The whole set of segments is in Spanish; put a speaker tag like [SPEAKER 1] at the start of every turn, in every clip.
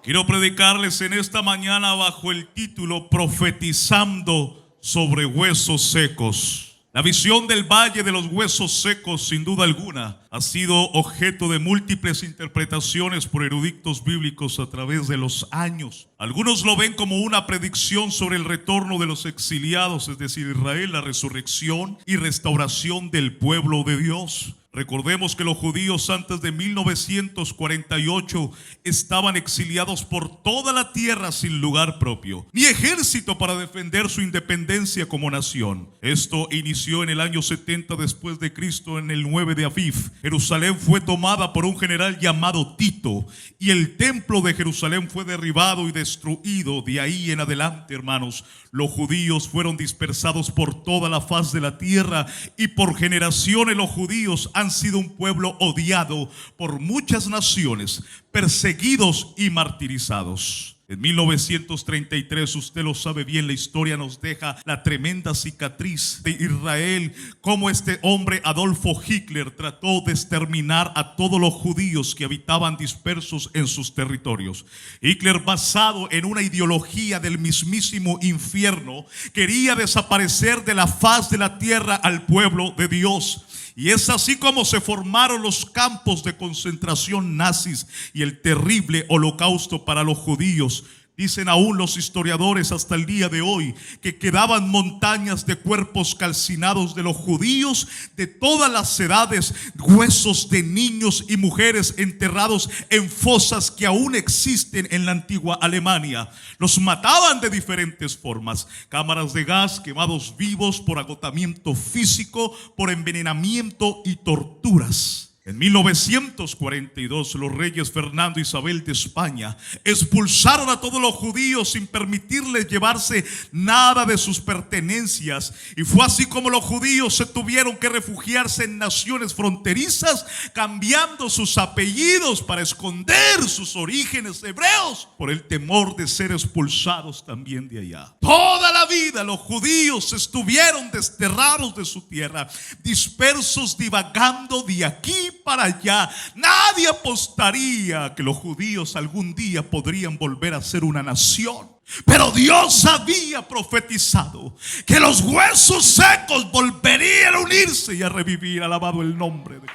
[SPEAKER 1] Quiero predicarles en esta mañana bajo el título Profetizando sobre huesos secos. La visión del valle de los huesos secos, sin duda alguna, ha sido objeto de múltiples interpretaciones por eruditos bíblicos a través de los años. Algunos lo ven como una predicción sobre el retorno de los exiliados, es decir, Israel, la resurrección y restauración del pueblo de Dios. Recordemos que los judíos antes de 1948 estaban exiliados por toda la tierra sin lugar propio, ni ejército para defender su independencia como nación. Esto inició en el año 70 después de Cristo, en el 9 de Aviv. Jerusalén fue tomada por un general llamado Tito y el templo de Jerusalén fue derribado y destruido. De ahí en adelante, hermanos, los judíos fueron dispersados por toda la faz de la tierra y por generaciones los judíos han sido un pueblo odiado por muchas naciones, perseguidos y martirizados. En 1933, usted lo sabe bien, la historia nos deja la tremenda cicatriz de Israel, cómo este hombre Adolfo Hitler trató de exterminar a todos los judíos que habitaban dispersos en sus territorios. Hitler, basado en una ideología del mismísimo infierno, quería desaparecer de la faz de la tierra al pueblo de Dios. Y es así como se formaron los campos de concentración nazis y el terrible holocausto para los judíos. Dicen aún los historiadores hasta el día de hoy que quedaban montañas de cuerpos calcinados de los judíos de todas las edades, huesos de niños y mujeres enterrados en fosas que aún existen en la antigua Alemania. Los mataban de diferentes formas: cámaras de gas, quemados vivos por agotamiento físico, por envenenamiento y torturas. En 1942, los reyes Fernando e Isabel de España expulsaron a todos los judíos sin permitirles llevarse nada de sus pertenencias. Y fue así como los judíos se tuvieron que refugiarse en naciones fronterizas, cambiando sus apellidos para esconder sus orígenes hebreos por el temor de ser expulsados también de allá. Toda la vida los judíos estuvieron desterrados de su tierra, dispersos, divagando de aquí para allá. Nadie apostaría que los judíos algún día podrían volver a ser una nación. Pero Dios había profetizado que los huesos secos volverían a unirse y a revivir. Alabado el nombre de Dios.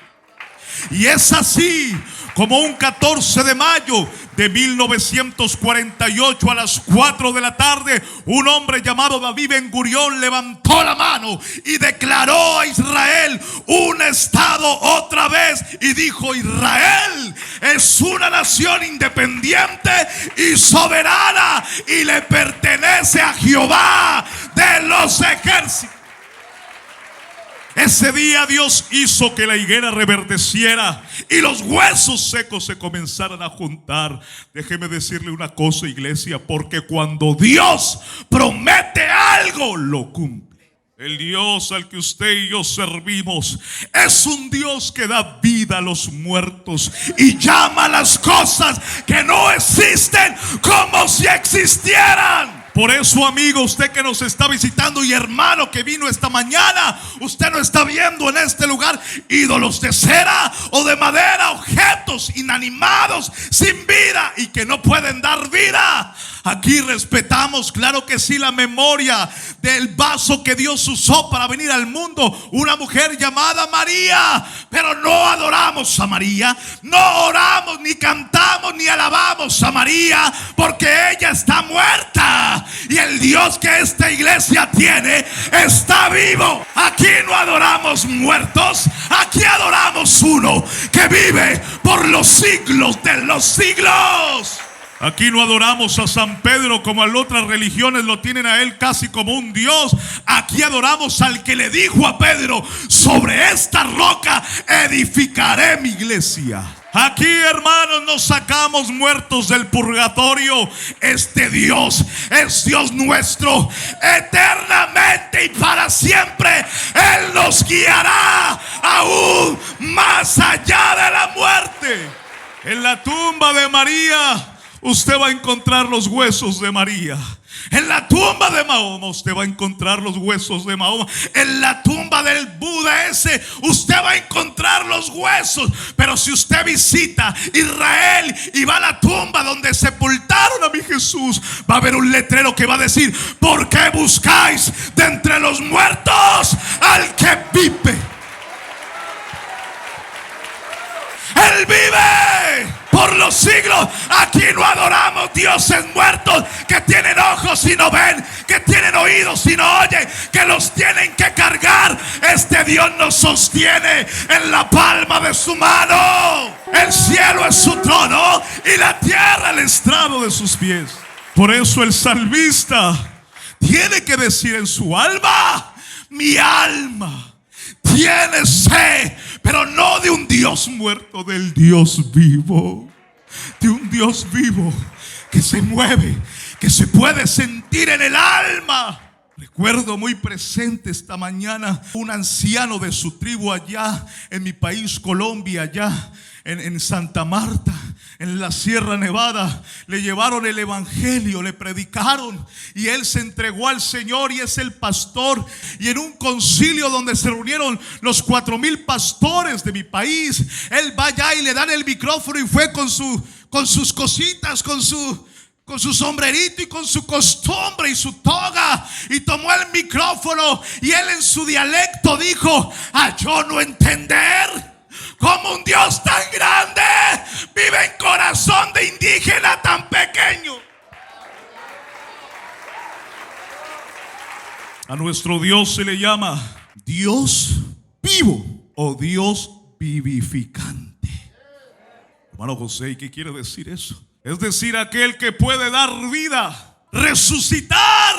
[SPEAKER 1] Y es así como un 14 de mayo de 1948 a las 4 de la tarde, un hombre llamado David Ben Gurión levantó la mano y declaró a Israel un estado otra vez y dijo: Israel es una nación independiente y soberana y le pertenece a Jehová de los ejércitos. Ese día Dios hizo que la higuera reverdeciera y los huesos secos se comenzaran a juntar. Déjeme decirle una cosa, iglesia, porque cuando Dios promete algo, lo cumple. El Dios al que usted y yo servimos es un Dios que da vida a los muertos y llama a las cosas que no existen como si existieran. Por eso, amigo, usted que nos está visitando y hermano que vino esta mañana, usted no está viendo en este lugar ídolos de cera o de madera, objetos inanimados, sin vida y que no pueden dar vida. Aquí respetamos, claro que sí, la memoria del vaso que Dios usó para venir al mundo, una mujer llamada María. Pero no adoramos a María, no oramos, ni cantamos, ni alabamos a María, porque ella está muerta. Y el Dios que esta iglesia tiene está vivo. Aquí no adoramos muertos, aquí adoramos uno que vive por los siglos de los siglos. Aquí no adoramos a San Pedro como en otras religiones lo tienen a él casi como un dios. Aquí adoramos al que le dijo a Pedro: sobre esta roca edificaré mi iglesia. Aquí, hermanos, nos sacamos muertos del purgatorio. Este Dios es Dios nuestro eternamente y para siempre. Él nos guiará aún más allá de la muerte. En la tumba de María usted va a encontrar los huesos de María. En la tumba de Mahoma usted va a encontrar los huesos de Mahoma. En la tumba del Buda ese usted va a encontrar los huesos. Pero si usted visita Israel y va a la tumba donde sepultaron a mi Jesús, va a haber un letrero que va a decir: ¿por qué buscáis de entre los muertos al que vive? Él vive por los siglos. Aquí no adoramos dioses muertos que tienen ojos y no ven, que tienen oídos y no oyen, que los tienen que cargar. Este Dios nos sostiene en la palma de su mano. El cielo es su trono y la tierra el estrado de sus pies. Por eso el salmista tiene que decir en su alma: mi alma tiene sed, pero no de un Dios muerto, del Dios vivo. De un Dios vivo que se mueve, que se puede sentir en el alma. Recuerdo muy presente esta mañana un anciano de su tribu allá en mi país, Colombia, allá en Santa Marta, en la Sierra Nevada. Le llevaron el evangelio, le predicaron y él se entregó al Señor y es el pastor. Y en un concilio donde se reunieron los 4,000 pastores de mi país, él va allá y le dan el micrófono y fue con sus cositas, con su sombrerito y con su costumbre y su toga, y tomó el micrófono y él en su dialecto dijo: yo no entender cómo un Dios tan grande vive en corazón de indígena tan pequeño. A nuestro Dios se le llama Dios vivo o Dios vivificante. Hermano José, ¿y qué quiere decir eso? Es decir, aquel que puede dar vida, resucitar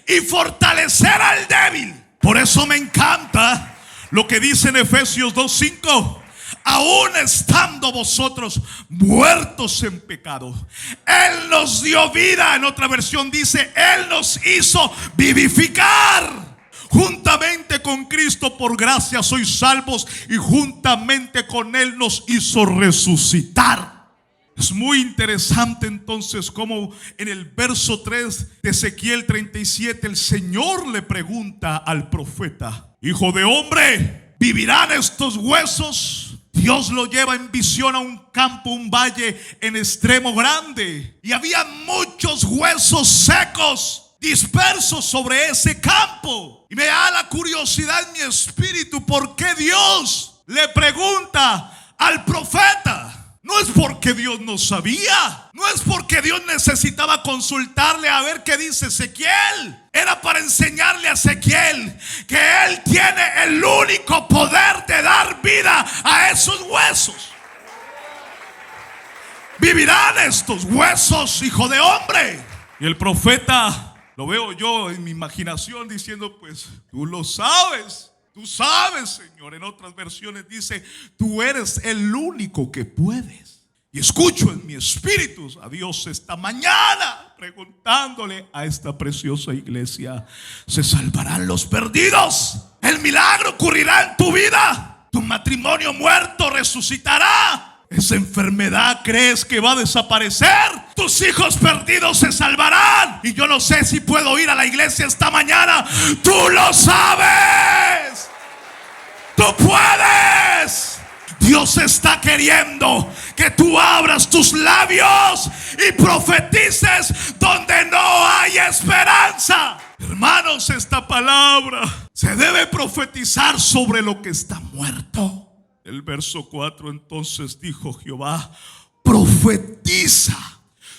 [SPEAKER 1] y fortalecer al débil. Por eso me encanta lo que dice en Efesios 2:5. Aún estando vosotros muertos en pecado, Él nos dio vida. En otra versión dice: Él nos hizo vivificar. Juntamente con Cristo por gracia sois salvos, y juntamente con Él nos hizo resucitar. Es muy interesante entonces cómo en el verso 3 de Ezequiel 37 el Señor le pregunta al profeta: hijo de hombre, ¿vivirán estos huesos? Dios lo lleva en visión a un campo, un valle en extremo grande, y había muchos huesos secos dispersos sobre ese campo. Y me da la curiosidad en mi espíritu: ¿por qué Dios le pregunta al profeta? No es porque Dios no sabía, no es porque Dios necesitaba consultarle a ver qué dice Ezequiel. Era para enseñarle a Ezequiel que Él tiene el único poder de dar vida a esos huesos. ¿Vivirán estos huesos, hijo de hombre? Y el profeta, lo veo yo en mi imaginación diciendo: pues tú lo sabes. Tú sabes, Señor. En otras versiones dice: tú eres el único que puedes. Y escucho en mi espíritu a Dios esta mañana preguntándole a esta preciosa iglesia: ¿se salvarán los perdidos? ¿El milagro ocurrirá en tu vida? ¿Tu matrimonio muerto resucitará? ¿Esa enfermedad crees que va a desaparecer? ¿Tus hijos perdidos se salvarán? Y yo no sé si puedo ir a la iglesia esta mañana. Tú lo sabes. Tú puedes. Dios está queriendo que tú abras tus labios y profetices donde no hay esperanza. Hermanos, esta palabra se debe profetizar sobre lo que está muerto. El verso 4: entonces dijo Jehová: profetiza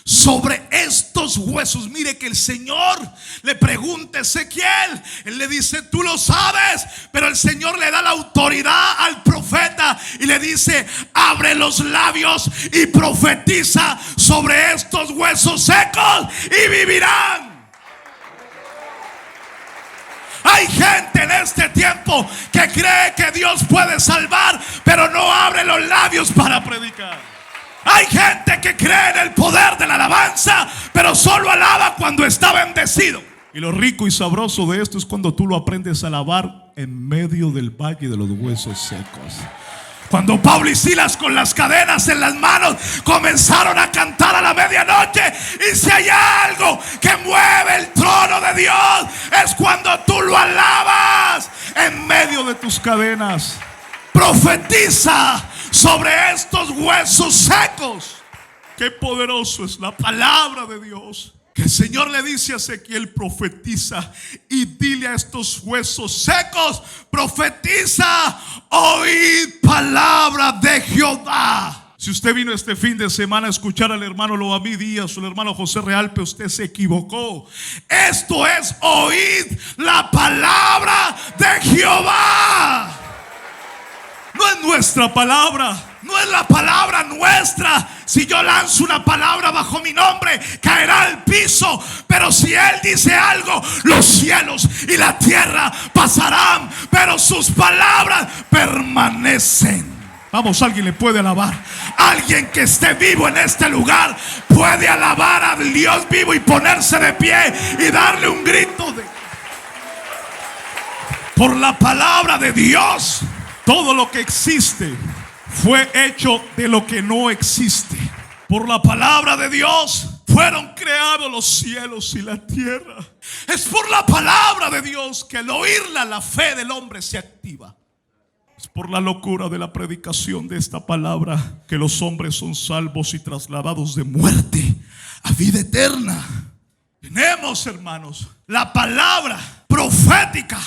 [SPEAKER 1] sobre estos huesos. Mire que el Señor le pregunta a Ezequiel. Él le dice: tú lo sabes. Pero el Señor le da la autoridad al profeta y le dice: abre los labios y profetiza sobre estos huesos secos y vivirán. Hay gente en este tiempo que cree que Dios puede salvar, pero no abre los labios para predicar. Hay gente que cree en el poder de la alabanza, pero solo alaba cuando está bendecido. Y lo rico y sabroso de esto es cuando tú lo aprendes a alabar en medio del valle de los huesos secos. Cuando Pablo y Silas con las cadenas en las manos comenzaron a cantar a la medianoche. Y si hay algo que mueve el trono de Dios, es cuando tú lo alabas en medio de tus cadenas. Profetiza sobre estos huesos secos. Qué poderoso es la palabra de Dios. Que el Señor le dice a Ezequiel: profetiza y dile a estos huesos secos, profetiza, oíd palabra de Jehová. Si usted vino este fin de semana a escuchar al hermano Loamí Díaz o al hermano José Realpe, usted se equivocó. Esto es oíd la palabra de Jehová. No es nuestra palabra, no es la palabra nuestra. Si yo lanzo una palabra bajo mi nombre, caerá al piso. Pero si Él dice algo, los cielos y la tierra pasarán, pero sus palabras permanecen. Vamos, alguien le puede alabar. Alguien que esté vivo en este lugar puede alabar a Dios vivo y ponerse de pie y darle un grito de... Por la palabra de Dios, todo lo que existe fue hecho de lo que no existe. Por la palabra de Dios fueron creados los cielos y la tierra. Es por la palabra de Dios que al oírla la fe del hombre se activa. Es por la locura de la predicación de esta palabra que los hombres son salvos y trasladados de muerte a vida eterna. Tenemos, hermanos, la palabra profética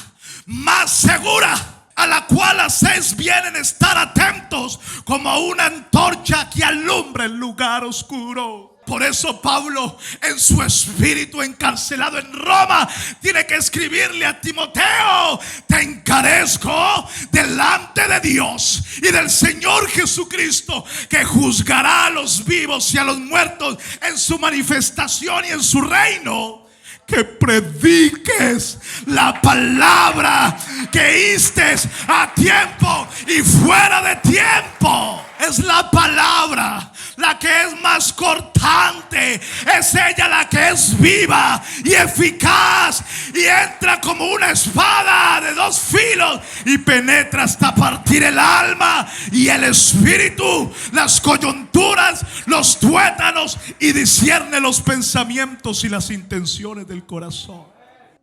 [SPEAKER 1] más segura, a la cual hacéis bien en estar atentos como una antorcha que alumbra el lugar oscuro. Por eso Pablo, en su espíritu encarcelado en Roma, tiene que escribirle a Timoteo: te encarezco delante de Dios y del Señor Jesucristo, que juzgará a los vivos y a los muertos en su manifestación y en su reino, que prediques la palabra, que histes a tiempo y fuera de tiempo. Es la palabra la que es más cortante, es ella la que es viva y eficaz y entra como una espada de dos filos y penetra hasta partir el alma y el espíritu, las coyunturas, los tuétanos, y discierne los pensamientos y las intenciones del corazón.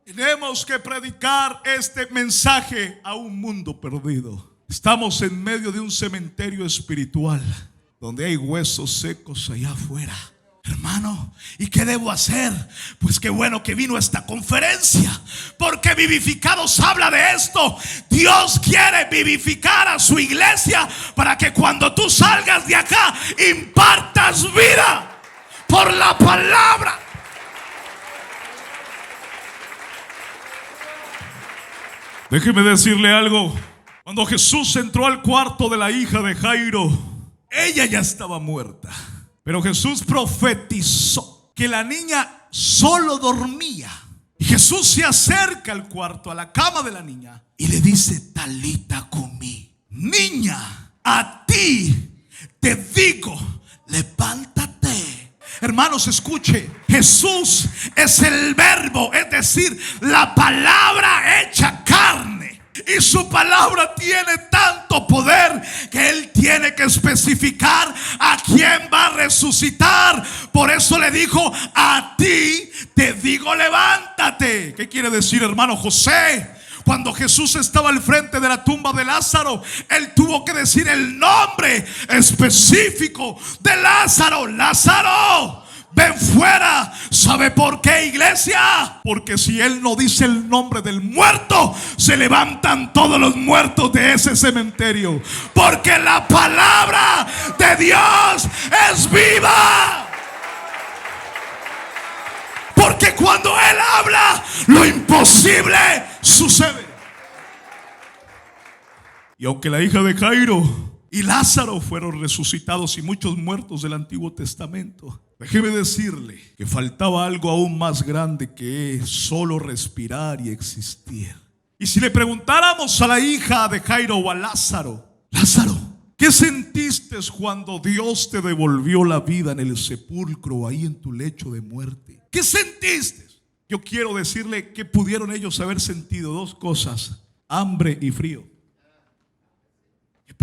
[SPEAKER 1] Tenemos que predicar este mensaje a un mundo perdido. Estamos en medio de un cementerio espiritual donde hay huesos secos allá afuera. Hermano, ¿y qué debo hacer? Pues qué bueno que vino esta conferencia, porque Vivificados habla de esto. Dios quiere vivificar a su iglesia para que cuando tú salgas de acá impartas vida por la palabra. Déjeme decirle algo. Cuando Jesús entró al cuarto de la hija de Jairo, ella ya estaba muerta, pero Jesús profetizó que la niña solo dormía. Y Jesús se acerca al cuarto, a la cama de la niña, y le dice: Talita cumi, niña, a ti te digo, levántate. Hermanos, escuche, Jesús es el verbo, es decir, la palabra hecha carne. Y su palabra tiene tanto poder que Él tiene que especificar a quién va a resucitar. Por eso le dijo: a ti te digo, levántate. ¿Qué quiere decir, hermano José? Cuando Jesús estaba al frente de la tumba de Lázaro, Él tuvo que decir el nombre específico de Lázaro. Lázaro, ven fuera. ¿Sabe por qué, iglesia? Porque si Él no dice el nombre del muerto, se levantan todos los muertos de ese cementerio. Porque la palabra de Dios es viva. Porque cuando Él habla, lo imposible sucede. Y aunque la hija de Jairo y Lázaro fueron resucitados y muchos muertos del Antiguo Testamento, déjeme decirle que faltaba algo aún más grande, que es solo respirar y existir. Y si le preguntáramos a la hija de Jairo o a Lázaro: Lázaro, ¿qué sentiste cuando Dios te devolvió la vida en el sepulcro, ahí en tu lecho de muerte? ¿Qué sentiste? Yo quiero decirle que pudieron ellos haber sentido dos cosas: hambre y frío.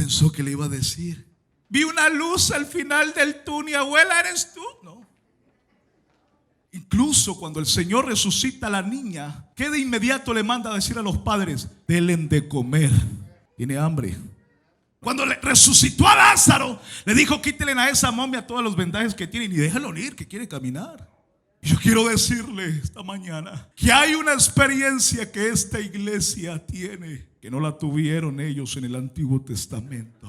[SPEAKER 1] pensó que le iba a decir? Vi una luz al final del túnel. Abuela, ¿eres tú? No. Incluso cuando el Señor resucita a la niña, ¿qué de inmediato le manda a decir a los padres? Denle de comer, tiene hambre. Cuando le resucitó a Lázaro, le dijo: quítenle a esa momia todos los vendajes que tiene y déjalo ir, que quiere caminar. Yo quiero decirle esta mañana que hay una experiencia que esta iglesia tiene, que no la tuvieron ellos en el Antiguo Testamento.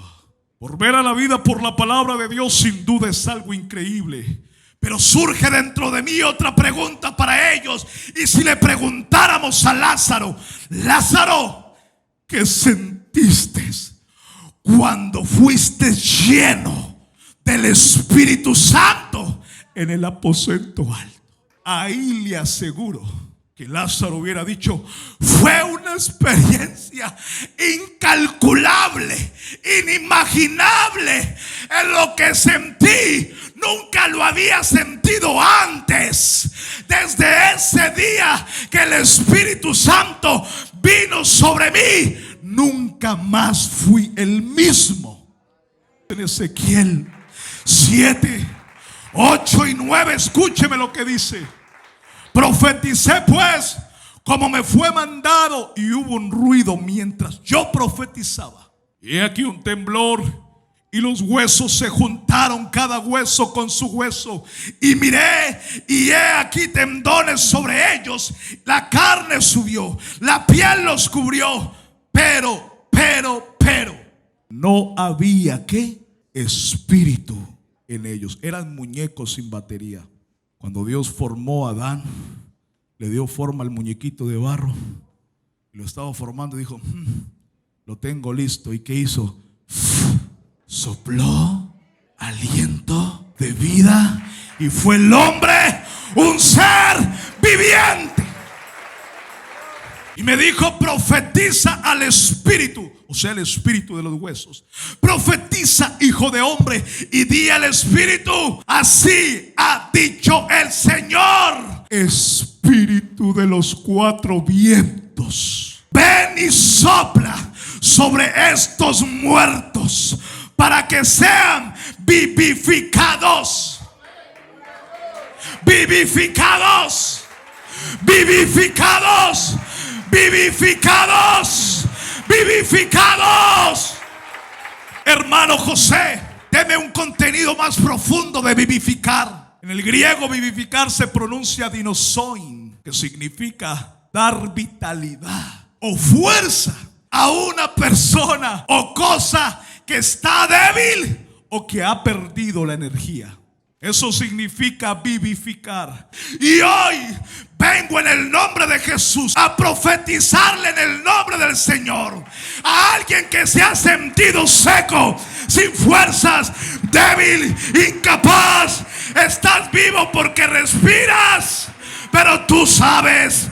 [SPEAKER 1] Por ver a la vida por la palabra de Dios, sin duda es algo increíble. Pero surge dentro de mí otra pregunta para ellos. Y si le preguntáramos a Lázaro: Lázaro, ¿qué sentiste cuando fuiste lleno del Espíritu Santo en el aposento alto? Ahí le aseguro que Lázaro hubiera dicho: fue una experiencia incalculable, inimaginable. En lo que sentí, nunca lo había sentido antes. Desde ese día que el Espíritu Santo vino sobre mí, nunca más fui el mismo. En Ezequiel 7, 8 y 9, escúcheme lo que dice: profeticé pues como me fue mandado, y hubo un ruido mientras yo profetizaba. Y he aquí un temblor, y los huesos se juntaron, cada hueso con su hueso. Y miré, y he aquí tendones sobre ellos. La carne subió, la piel los cubrió. Pero no había ¿qué? Espíritu en ellos. Eran muñecos sin batería. Cuando Dios formó a Adán, le dio forma al muñequito de barro, lo estaba formando y dijo: lo tengo listo. ¿Y qué hizo? Sopló aliento de vida, y fue el hombre un ser viviente. Y me dijo: profetiza al Espíritu, o sea, el espíritu de los huesos. Profetiza, hijo de hombre, y di al Espíritu: así ha dicho el Señor, Espíritu de los cuatro vientos, ven y sopla sobre estos muertos para que sean vivificados. Vivificados. Vivificados. Vivificados. Vivificados. Hermano José, deme un contenido más profundo de vivificar. En el griego, vivificar se pronuncia dinosoin, que significa dar vitalidad o fuerza a una persona o cosa que está débil o que ha perdido la energía. Eso significa vivificar. Y hoy vengo en el nombre de Jesús a profetizarle en el nombre del Señor a alguien que se ha sentido seco, sin fuerzas, débil, incapaz. Estás vivo porque respiras, pero tú sabes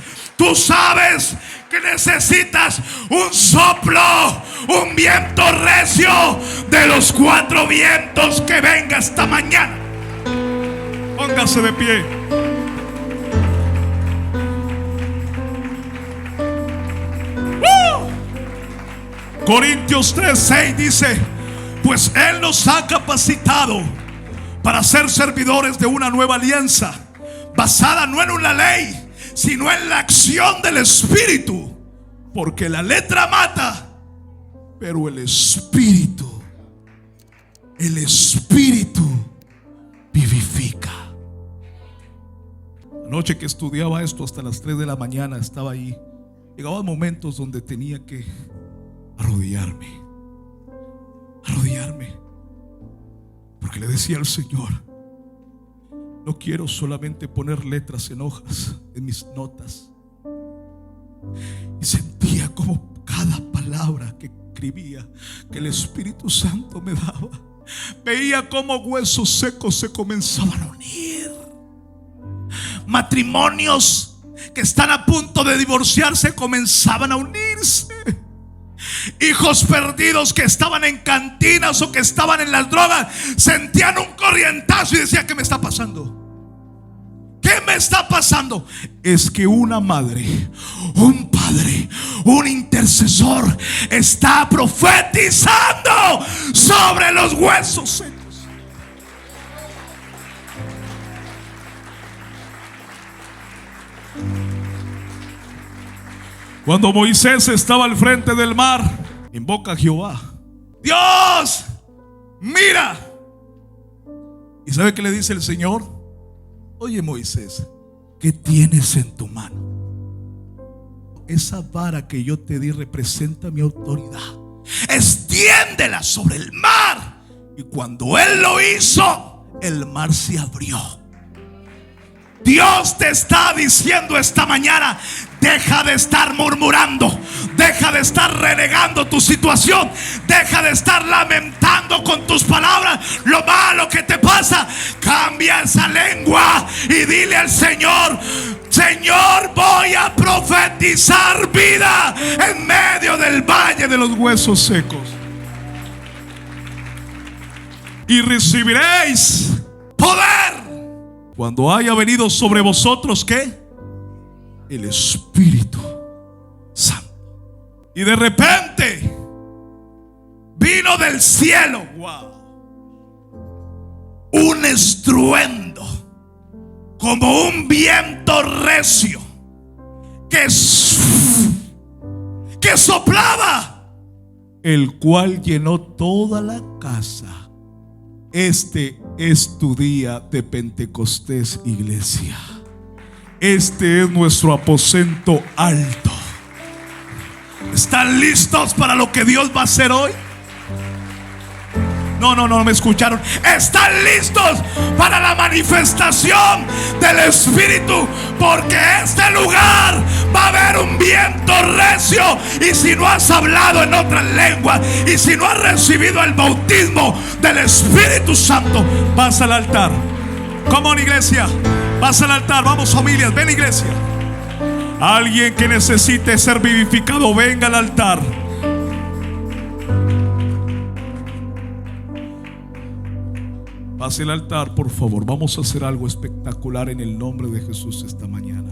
[SPEAKER 1] que necesitas un soplo, un viento recio de los cuatro vientos que venga esta mañana. Póngase de pie. Corintios 3:6 dice: pues Él nos ha capacitado para ser servidores de una nueva alianza, basada no en una ley, sino en la acción del Espíritu. Porque la letra mata, pero el Espíritu vivifica. Anoche que estudiaba esto hasta las 3 de la mañana, estaba ahí. Llegaban momentos donde tenía que arrodillarme, porque le decía al Señor: no quiero solamente poner letras en hojas, en mis notas. Y sentía como cada palabra que escribía, que el Espíritu Santo me daba, veía como huesos secos se comenzaban a unir. Matrimonios que están a punto de divorciarse comenzaban a unirse. Hijos perdidos que estaban en cantinas o que estaban en las drogas sentían un corrientazo y decían: ¿qué me está pasando? ¿Qué me está pasando? Es que una madre, un padre Padre, un intercesor, está profetizando sobre los huesos secos. Cuando Moisés estaba al frente del mar, invoca a Jehová: Dios, mira. ¿Y sabe qué le dice el Señor? Oye, Moisés, ¿qué tienes en tu mano? Esa vara que yo te di representa mi autoridad. Extiéndela sobre el mar. Y cuando él lo hizo, el mar se abrió. Dios te está diciendo esta mañana: deja de estar murmurando, deja de estar renegando tu situación, deja de estar lamentando con tus palabras lo malo que te pasa. Cambia esa lengua y dile al Señor: Señor, voy a profetizar vida en medio del valle de los huesos secos. Y recibiréis poder cuando haya venido sobre vosotros, ¿qué? El Espíritu Santo. Y de repente vino del cielo, un estruendo, como un viento recio que soplaba, el cual llenó toda la casa. Este es tu día de Pentecostés, iglesia. Este es nuestro aposento alto. ¿Están listos para lo que Dios va a hacer hoy? No me escucharon. ¿Están listos para la manifestación del Espíritu? Porque este lugar va a haber un viento recio. Y si no has hablado en otras lenguas, y si no has recibido el bautismo del Espíritu Santo, vas al altar. Come on, iglesia, vas al altar. Vamos, familias, ven, iglesia. Alguien que necesite ser vivificado, venga al altar. Pase el altar, por favor. Vamos a hacer algo espectacular en el nombre de Jesús esta mañana.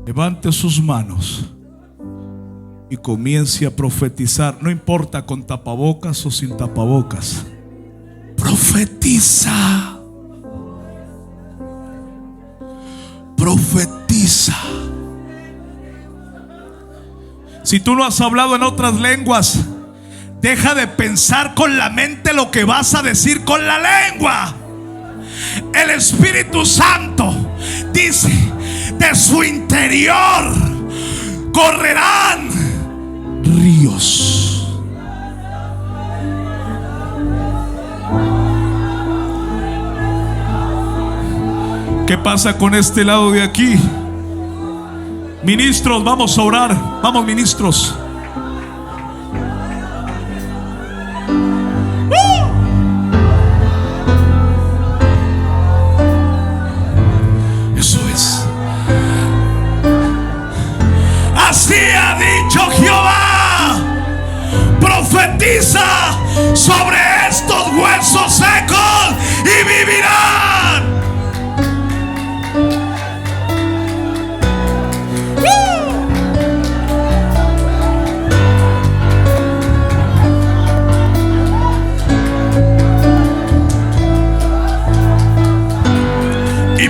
[SPEAKER 1] Levante sus manos y comience a profetizar. No importa con tapabocas o sin tapabocas. Profetiza. Profetiza. Si tú no has hablado en otras lenguas, deja de pensar con la mente lo que vas a decir con la lengua. El Espíritu Santo dice: de su interior correrán ríos. ¿Qué pasa con este lado de aquí? Ministros, vamos a orar. Vamos, ministros. Eso es. Así ha dicho Jehová: profetiza sobre estos huesos secos y vivirán.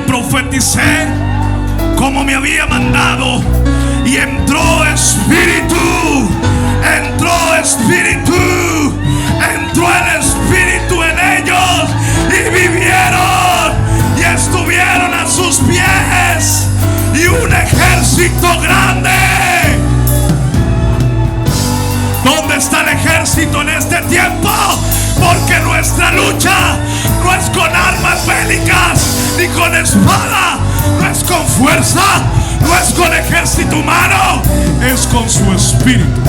[SPEAKER 1] Profeticé como me había mandado, y entró Espíritu, entró el Espíritu en ellos, y vivieron y estuvieron a sus pies, y un ejército grande. ¿Dónde está el ejército en este tiempo? Porque nuestra lucha no es con armas bélicas ni con espada, no es con fuerza, no es con ejército humano, es con su Espíritu.